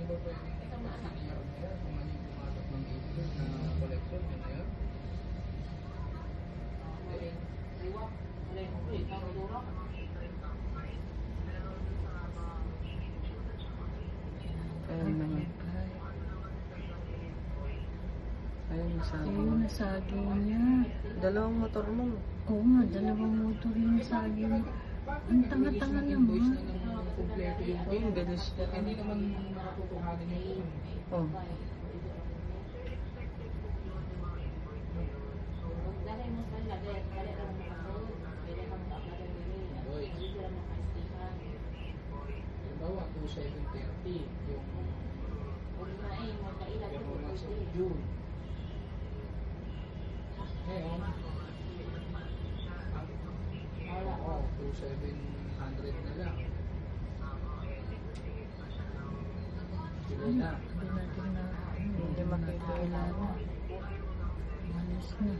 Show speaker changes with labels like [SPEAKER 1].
[SPEAKER 1] ba pwede CDR na yan? Kung ano yung pumatok ng April na collection, yun na yan?
[SPEAKER 2] Ayan mga. Ayun, nasagi.
[SPEAKER 3] Ayun, nasagi niya.
[SPEAKER 2] Dalawang motor mo.
[SPEAKER 3] Oo nga, dalawang motor yung nasagi niya. Ang tanga-tanga
[SPEAKER 1] Invoice
[SPEAKER 3] naman.
[SPEAKER 1] na ng kompleto yung
[SPEAKER 2] Ayun, bilis niya.
[SPEAKER 1] hindi naman nakatutuhanin yung
[SPEAKER 2] Oh.
[SPEAKER 1] halimbawa 2730 yung months of June. Ngayon, oo, 2,700 na lang. Sila na.
[SPEAKER 3] Hindi natin na,
[SPEAKER 2] Hindi makikilala.
[SPEAKER 3] malis na.